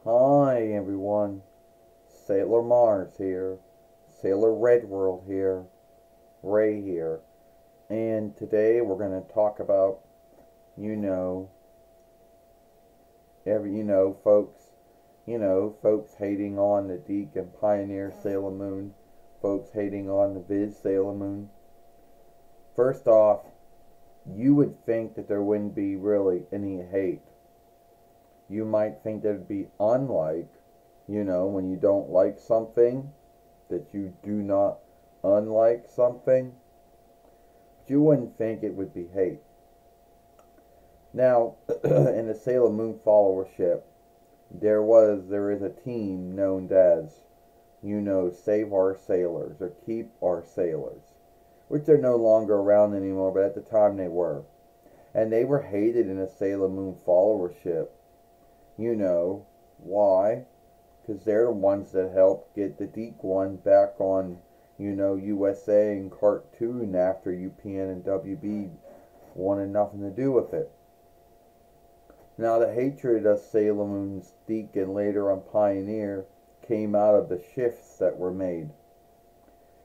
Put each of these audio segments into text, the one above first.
Hi everyone, Sailor Mars here, Sailor Red World here, Ray here, and today we're going to talk about, you know, folks hating on the Deke and Pioneer Sailor Moon, folks hating on the Viz Sailor Moon. First off, you would think that there wouldn't be really any hate. You might think there'd be unlike, when you don't like something, that you do not unlike something, but you wouldn't think it would be hate. Now, in the Sailor Moon followership, there is a team known as, Save Our Sailors or Keep Our Sailors, which are no longer around anymore, but at the time they were. And they were hated in the Sailor Moon followership. Why? Because they're the ones that helped get the Deke one back on, USA and cartoon after UPN and WB wanted nothing to do with it. Now, the hatred of Sailor Moon's Deke and later on Pioneer came out of the shifts that were made.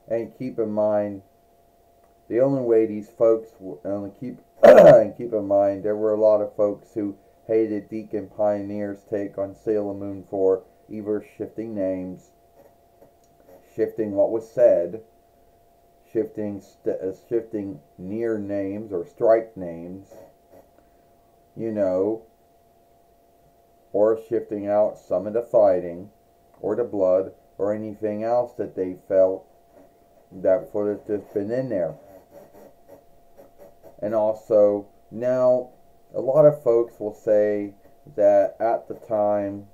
And keep in mind, the only way these folks and keep in mind, there were a lot of folks who hated Deke and Pioneer's take on Sailor Moon for either shifting names, shifting what was said, shifting near names or strike names, or shifting out some of the fighting or the blood or anything else that they felt that would have just been in there. And also, now, a lot of folks will say that at the time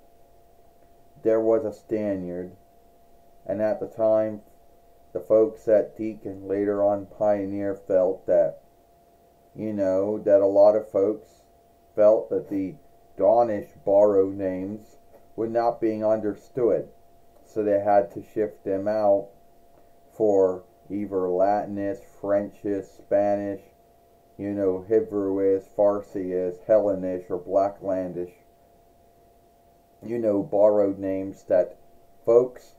there was a Spaniard, and at the time the folks at Deke and later on Pioneer felt that, that a lot of folks felt that the Dawnish borrowed names were not being understood, so they had to shift them out for either Latinist, Frenchish, Spanish, Hebrewish, Farsiish, Hellenish, or Blacklandish, borrowed names that folks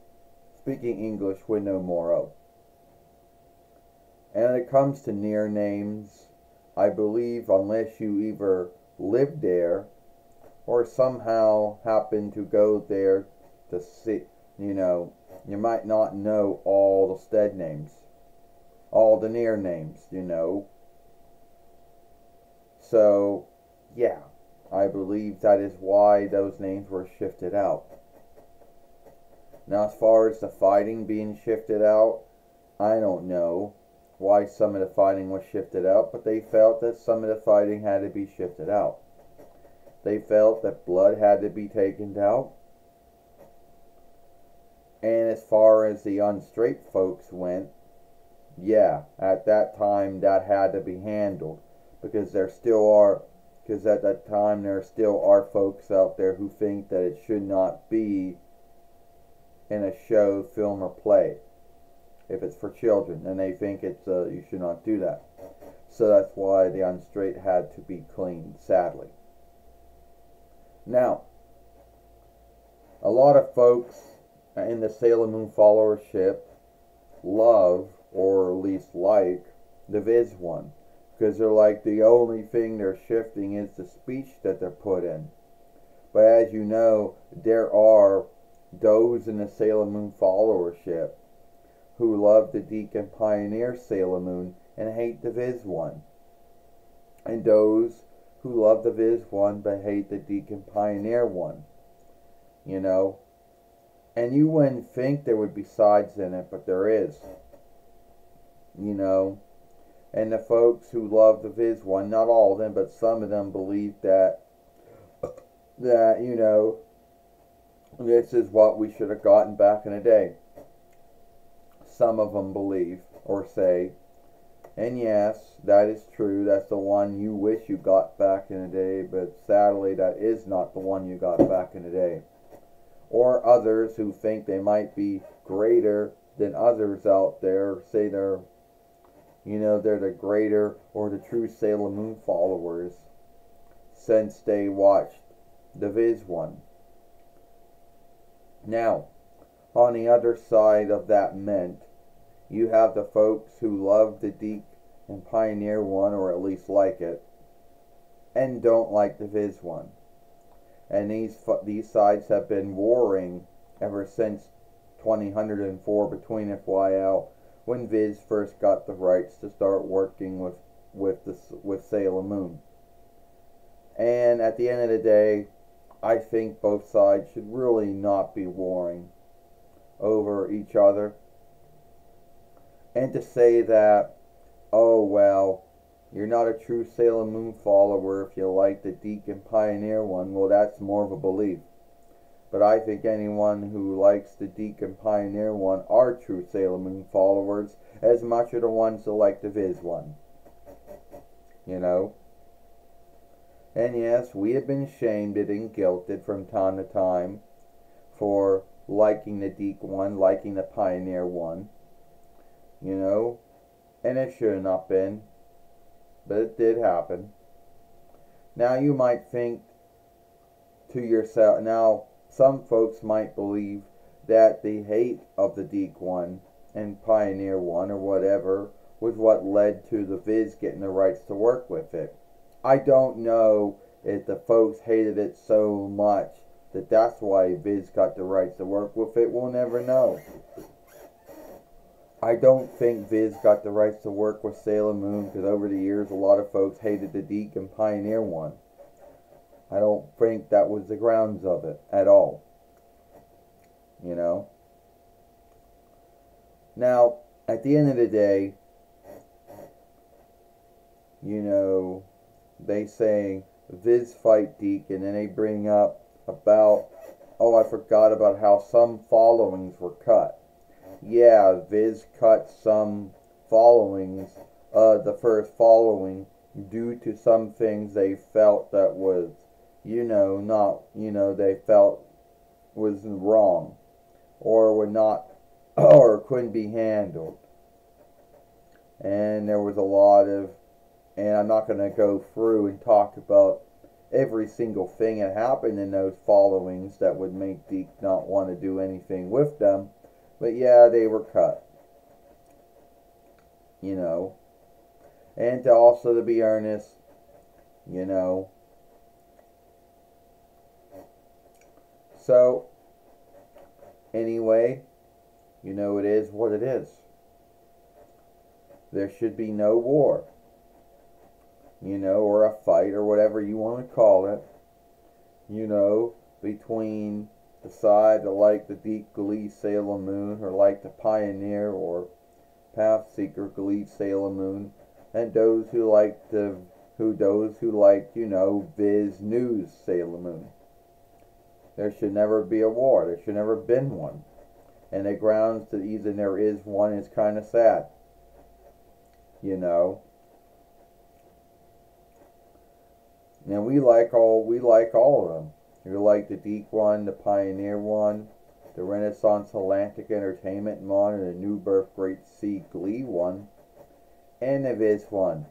speaking English would know more of. And when it comes to near names, I believe unless you either lived there or somehow happen to go there to see, you might not know all the stead names, all the near names, So, yeah, I believe that is why those names were shifted out. Now, as far as the fighting being shifted out, I don't know why some of the fighting was shifted out, but they felt that some of the fighting had to be shifted out. They felt that blood had to be taken out. And as far as the unstraight folks went, yeah, at that time that had to be handled. Because at that time there still are folks out there who think that it should not be in a show, film, or play if it's for children, and they think it's you should not do that. So that's why the unstraight had to be cleaned, sadly. Now, a lot of folks in the Sailor Moon followership love, or at least like, the Viz one. Because they're like, the only thing they're shifting is the speech that they're put in. But as you know, there are those in the Sailor Moon followership who love the Deke and Pioneer Sailor Moon and hate the Viz one. And those who love the Viz one but hate the Deke and Pioneer one. And you wouldn't think there would be sides in it, but there is. And the folks who love the Viz one, not all of them, but some of them believe that this is what we should have gotten back in the day. Some of them believe or say, and yes, that is true, that's the one you wish you got back in the day, but sadly that is not the one you got back in the day. Or others who think they might be greater than others out there, say they're the greater or the true Sailor Moon followers since they watched the Viz one. Now, on the other side of that mint, you have the folks who love the Deke and Pioneer one, or at least like it, and don't like the Viz one. And these sides have been warring ever since 2004 between FYL, when Viz first got the rights to start working with Sailor Moon. And at the end of the day, I think both sides should really not be warring over each other. And to say that, oh well, you're not a true Sailor Moon follower if you like the Deke and Pioneer one, well, that's more of a belief. But I think anyone who likes the Deke and Pioneer one are true Sailor Moon followers, as much as the ones that like the Viz one. You know? And yes, we have been shamed and guilted from time to time for liking the Deke one, liking the Pioneer one. You know? And it should have not been. But it did happen. Now you might think to yourself, now some folks might believe that the hate of the Deke one and Pioneer one or whatever was what led to the Viz getting the rights to work with it. I don't know if the folks hated it so much that that's why Viz got the rights to work with it. We'll never know. I don't think Viz got the rights to work with Sailor Moon because over the years a lot of folks hated the Deke and Pioneer one. I don't think that was the grounds of it at all. You know? Now, at the end of the day, you know, they say Viz fight Deke, and then they bring up about, oh, I forgot about how some followings were cut. Yeah, Viz cut some followings, the first following, due to some things they felt that was, they felt was wrong, or were not, or couldn't be handled. And there was a lot of, and I'm not going to go through and talk about every single thing that happened in those followings that would make Deke not want to do anything with them. But yeah, they were cut. You know. And to be earnest, you know. So, anyway, you know, it is what it is. There should be no war. You know, or a fight, or whatever you want to call it. You know, between the side that like the Deke Glee Sailor Moon, or like the Pioneer or Pathseeker Glee Sailor Moon, and those who like you know, Viz News Sailor Moon. There should never be a war. There should never been one. And the grounds that even there is one is kind of sad. You know. And we like all of them. You like the Deke one, the Pioneer one, the Renaissance Atlantic Entertainment one, and the New Birth Great Sea Glee one, and the Viz one.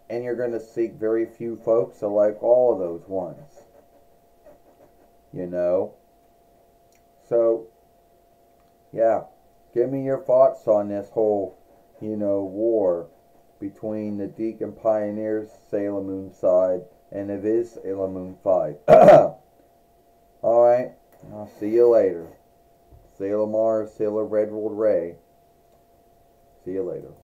And you're going to see very few folks that like all of those ones. You know? So, yeah. Give me your thoughts on this whole, you know, war between the Deke and Pioneer Sailor Moon side and the Viz Sailor Moon side. Alright, I'll see you later. Sailor Mars, Sailor Redwood Ray. See you later.